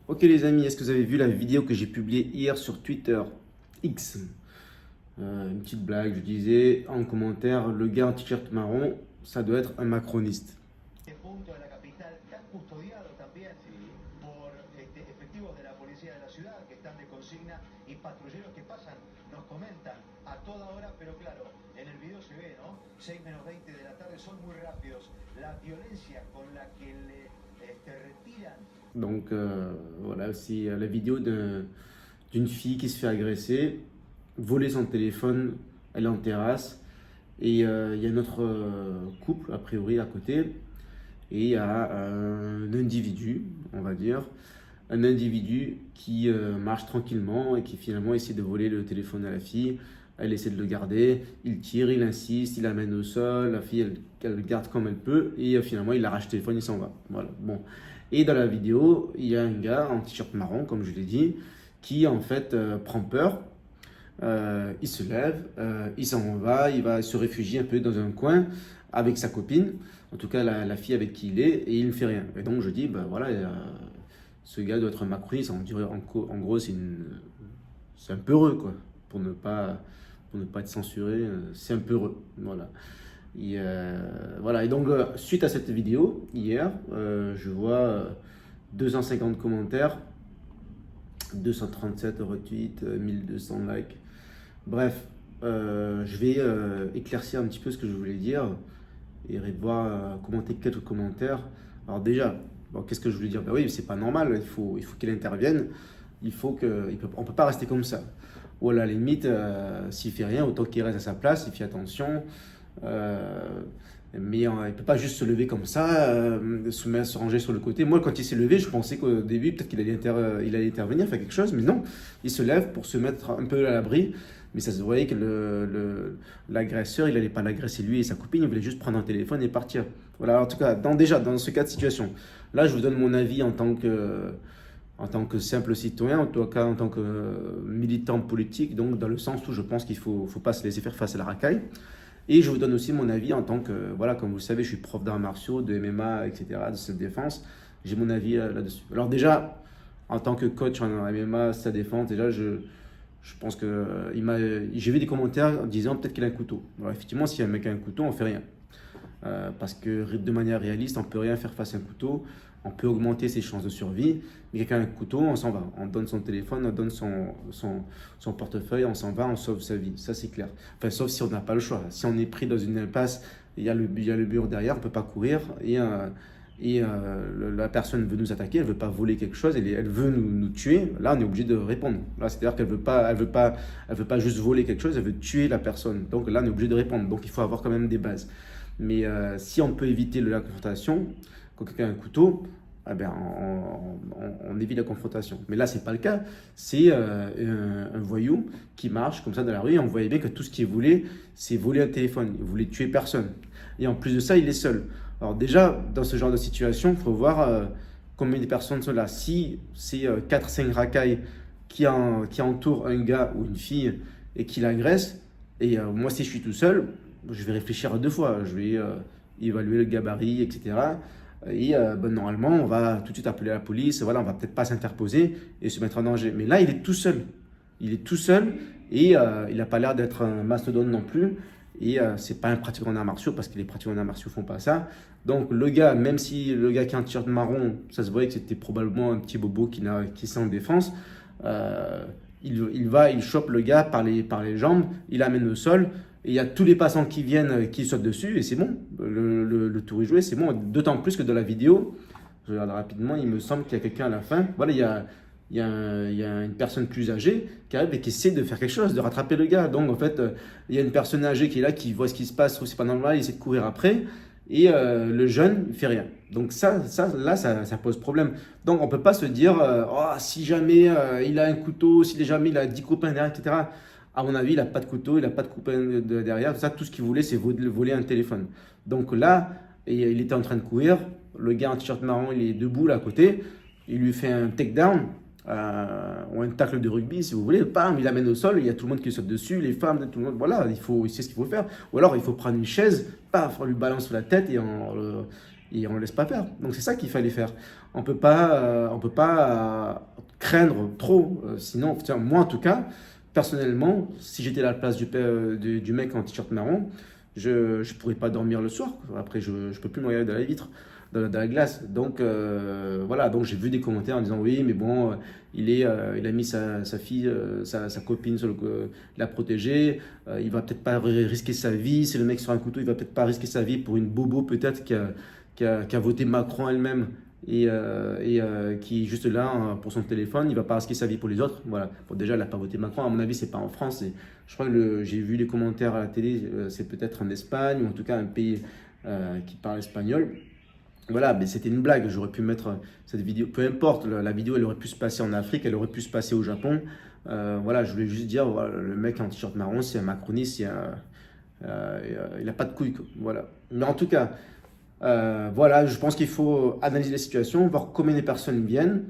Ok les amis, est-ce que vous avez vu la vidéo que j'ai publiée hier sur Twitter X? Une petite blague, je disais en commentaire, le gars en t-shirt marron, ça doit être un macroniste. Punto de la capital tan custodiado también por efectivos de la policía de la ciudad que están de consigna y patrulleros que pasan, nos comentan a toda hora, pero claro, en el video se ve, ¿no? 6 menos 20 de la tarde, son muy rápidos. La violencia con la que le retiran. Donc voilà, c'est la vidéo d'une fille qui se fait agresser, voler son téléphone, elle est en terrasse, et il y a notre couple, a priori, à côté, et il y a un individu, on va dire, un individu qui marche tranquillement et qui finalement essaie de voler le téléphone à la fille. Elle essaie de le garder, il tire, il insiste, il l'amène au sol, la fille elle le garde comme elle peut et finalement il arrache le téléphone, il s'en va. Voilà, bon. Et dans la vidéo, il y a un gars en t-shirt marron, comme je l'ai dit, qui en fait prend peur. Il se lève, il s'en va, il va se réfugier un peu dans un coin avec sa copine, en tout cas la fille avec qui il est, et il ne fait rien. Et donc je dis, bah voilà, ce gars doit être un macroniste, on dirait en gros c'est un peu heureux quoi, pour ne pas être censuré, c'est un peu heureux, voilà. Voilà, et donc suite à cette vidéo, hier, je vois 250 commentaires, 237 retweets, 1200 likes. Bref, je vais éclaircir un petit peu ce que je voulais dire et voir commenter quelques commentaires. Alors déjà, bon, qu'est-ce que je voulais dire? Ben oui, c'est pas normal, il faut qu'il intervienne. On peut pas rester comme ça. Ou à la limite, s'il fait rien, autant qu'il reste à sa place, il fait attention. Mais il ne peut pas juste se lever comme ça, se ranger sur le côté. Moi, quand il s'est levé, je pensais qu'au début, peut-être qu'il allait intervenir, faire quelque chose, mais non, il se lève pour se mettre un peu à l'abri. Mais ça se voyait que l'agresseur, il n'allait pas l'agresser lui et sa copine, il voulait juste prendre un téléphone et partir. Voilà, en tout cas, déjà, dans ce cas de situation, là, je vous donne mon avis en tant que simple citoyen, en tout cas en tant que militant politique, donc dans le sens où je pense qu'il ne faut pas se laisser faire face à la racaille. Et je vous donne aussi mon avis en tant que, voilà, comme vous le savez, je suis prof d'arts martiaux, de MMA, etc., de self-défense. J'ai mon avis là-dessus. Alors déjà, en tant que coach en MMA, self-défense, déjà, je pense que j'ai vu des commentaires disant peut-être qu'il a un couteau. Alors effectivement, si un mec a un couteau, on ne fait rien. Parce que de manière réaliste, on ne peut rien faire face à un couteau. On peut augmenter ses chances de survie, mais quelqu'un a un couteau, on s'en va. On donne son téléphone, on donne son portefeuille, on s'en va, on sauve sa vie. Ça, c'est clair. Enfin, sauf si on n'a pas le choix. Si on est pris dans une impasse, il y a le mur derrière, on ne peut pas courir. La personne veut nous attaquer, elle ne veut pas voler quelque chose, elle veut nous tuer. Là, on est obligé de répondre. Là, c'est-à-dire qu'elle veut pas juste voler quelque chose, elle veut tuer la personne. Donc là, on est obligé de répondre. Donc il faut avoir quand même des bases. Mais si on peut éviter la confrontation, quand quelqu'un a un couteau, eh ben, on évite la confrontation. Mais là, ce n'est pas le cas. C'est un voyou qui marche comme ça dans la rue et on voyait bien que tout ce qu'il voulait, c'est voler un téléphone. Il voulait tuer personne. Et en plus de ça, il est seul. Alors déjà, dans ce genre de situation, il faut voir combien de personnes sont là. Si c'est 4-5 racailles qui entourent un gars ou une fille et qui l'agressent, et moi, si je suis tout seul, je vais réfléchir à deux fois. Je vais évaluer le gabarit, etc. Et normalement, on va tout de suite appeler la police. Voilà, on va peut-être pas s'interposer et se mettre en danger. Mais là, il est tout seul. Il est tout seul et il n'a pas l'air d'être un mastodonte non plus. Et c'est pas un pratiquant d'arts martiaux parce que les pratiquants d'arts martiaux font pas ça. Donc le gars, même si le gars qui a un t-shirt marron, ça se voyait que c'était probablement un petit bobo qui s'est en défense. Il chope le gars par les jambes, il l'amène au sol. Et il y a tous les passants qui viennent, qui sautent dessus, et c'est bon, le tour est joué, c'est bon. D'autant plus que dans la vidéo, je regarde rapidement, il me semble qu'il y a quelqu'un à la fin. Voilà, il y a une personne plus âgée qui arrive et qui essaie de faire quelque chose, de rattraper le gars. Donc en fait, il y a une personne âgée qui est là, qui voit ce qui se passe, trouve que c'est pas normal, il essaie de courir après, et le jeune, il fait rien. Donc ça pose problème. Donc on peut pas se dire, oh, si jamais il a un couteau, si jamais il a 10 copains derrière, etc. À mon avis, il n'a pas de couteau, il n'a pas de copain derrière. Tout ce qu'il voulait, c'est voler un téléphone. Donc là, il était en train de courir. Le gars en t-shirt marron, il est debout là à côté. Il lui fait un takedown ou un tacle de rugby, si vous voulez. Bam, il l'amène au sol. Il y a tout le monde qui saute dessus, les femmes, tout le monde. Voilà, il sait ce qu'il faut faire. Ou alors, il faut prendre une chaise, paf, on lui balance sur la tête et et on ne laisse pas faire. Donc c'est ça qu'il fallait faire. On peut pas craindre trop, sinon, tiens, moi en tout cas, personnellement, si j'étais à la place du mec en t-shirt marron, je ne pourrais pas dormir le soir. Après, je ne peux plus me regarder dans la vitre, dans la glace. Donc voilà, donc j'ai vu des commentaires en disant oui, mais bon, il a mis sa fille, sa copine, l'a protégée, il va peut-être pas risquer sa vie. C'est le mec sur un couteau, il va peut-être pas risquer sa vie pour une bobo peut-être qui a voté Macron elle-même et qui est juste là pour son téléphone, il va pas risquer sa vie pour les autres. Voilà. Bon, déjà, elle n'a pas voté Macron, à mon avis, c'est pas en France. Je crois que j'ai vu les commentaires à la télé, c'est peut-être en Espagne ou en tout cas un pays qui parle espagnol. Voilà, mais c'était une blague. J'aurais pu mettre cette vidéo, peu importe, la vidéo elle aurait pu se passer en Afrique, elle aurait pu se passer au Japon. Voilà, je voulais juste dire, voilà, le mec en t-shirt marron, c'est un macroniste, il n'a pas de couilles, quoi. Voilà. Mais en tout cas, voilà, je pense qu'il faut analyser la situation, voir combien de personnes viennent.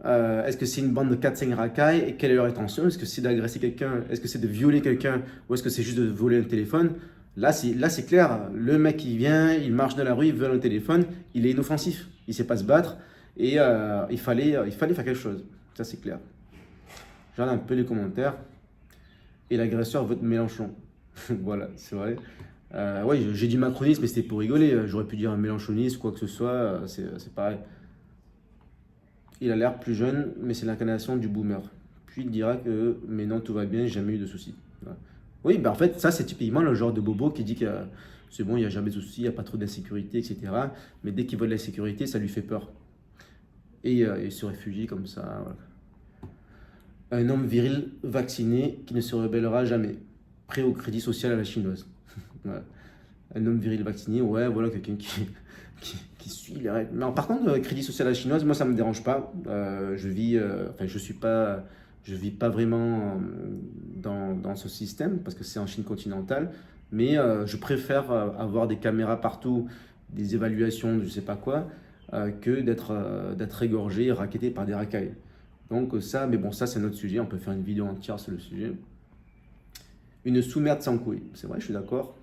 Est-ce que c'est une bande de 4-5 racailles et quelle est leur intention? Est-ce que c'est d'agresser quelqu'un? Est-ce que c'est de violer quelqu'un? Ou est-ce que c'est juste de voler un téléphone? Là, c'est clair. Le mec, il vient, il marche dans la rue, il vole un téléphone, il est inoffensif. Il ne sait pas se battre et il fallait faire quelque chose. Ça, c'est clair. Je regarde un peu les commentaires. Et l'agresseur vote Mélenchon. Voilà, c'est vrai. Ouais, j'ai dit macroniste, mais c'était pour rigoler. J'aurais pu dire un mélenchoniste, quoi que ce soit. C'est pareil. Il a l'air plus jeune, mais c'est l'incarnation du boomer. Puis il dira que, mais non, tout va bien, j'ai jamais eu de soucis. Voilà. Oui, ben en fait, ça, c'est typiquement le genre de bobo qui dit que c'est bon, il n'y a jamais de soucis, il n'y a pas trop d'insécurité, etc. Mais dès qu'il voit de la sécurité, ça lui fait peur. Et il se réfugie comme ça. Voilà. Un homme viril vacciné qui ne se rebellera jamais. Prêt au crédit social à la chinoise. Voilà. Un homme viril vacciné, ouais, voilà, quelqu'un qui suit les règles. Mais par contre, crédit social à la chinoise, moi, ça ne me dérange pas. Enfin, je vis pas vraiment dans ce système parce que c'est en Chine continentale. Mais je préfère avoir des caméras partout, des évaluations de je sais pas quoi, que d'être égorgé et racketté par des racailles. Donc ça, mais bon, ça c'est notre sujet, on peut faire une vidéo entière sur le sujet. Une sous-merde sans couilles, c'est vrai, je suis d'accord.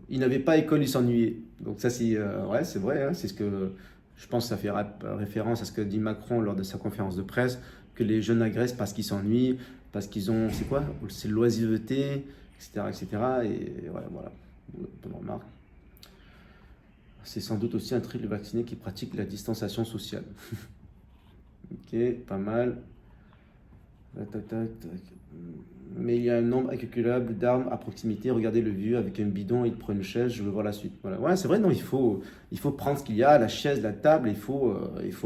Il n'avait pas école, il s'ennuyait. Donc ça c'est ouais, c'est vrai, hein, c'est ce que je pense que ça fait référence à ce que dit Macron lors de sa conférence de presse, que les jeunes agressent parce qu'ils s'ennuient, parce qu'ils ont, c'est quoi? C'est l'oisiveté, etc., etc. Et ouais, voilà, bonne remarque. C'est sans doute aussi un triple vacciné qui pratique la distanciation sociale. Ok, pas mal. Tac, tac, tac. Mais il y a un nombre incalculable d'armes à proximité. Regardez le vieux avec un bidon, il prend une chaise, je veux voir la suite. Voilà, ouais, c'est vrai, non, il faut prendre ce qu'il y a, la chaise, la table, il faut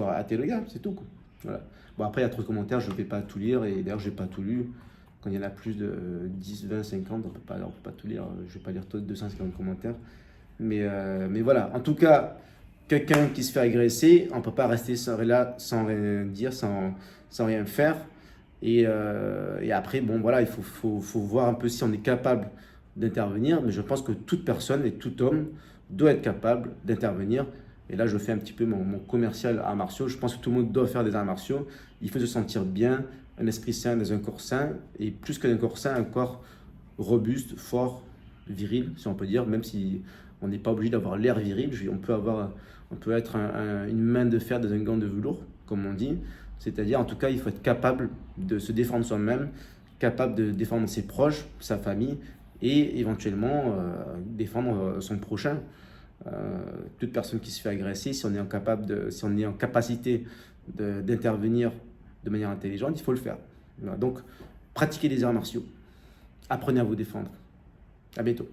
hâter le gars, c'est tout, quoi. Voilà. Bon, après, il y a trop de commentaires, je ne vais pas tout lire, et d'ailleurs, je n'ai pas tout lu. Quand il y en a plus de 10, 20, 50, on ne peut pas tout lire. Je ne vais pas lire tous 250 commentaires. Mais voilà, en tout cas, quelqu'un qui se fait agresser, on ne peut pas rester là sans rien dire, sans rien faire. Et après, bon, voilà, il faut voir un peu si on est capable d'intervenir. Mais je pense que toute personne et tout homme doit être capable d'intervenir. Et là, je fais un petit peu mon commercial arts martiaux. Je pense que tout le monde doit faire des arts martiaux. Il faut se sentir bien, un esprit sain dans un corps sain. Et plus qu'un corps sain, un corps robuste, fort, viril, si on peut dire, même si on n'est pas obligé d'avoir l'air viril. On peut être une main de fer dans un gant de velours, comme on dit. C'est-à-dire, en tout cas, il faut être capable de se défendre soi-même, capable de défendre ses proches, sa famille, et éventuellement défendre son prochain. Toute personne qui se fait agresser, si on est en capacité d'intervenir de manière intelligente, il faut le faire. Voilà. Donc, pratiquez les arts martiaux. Apprenez à vous défendre. À bientôt.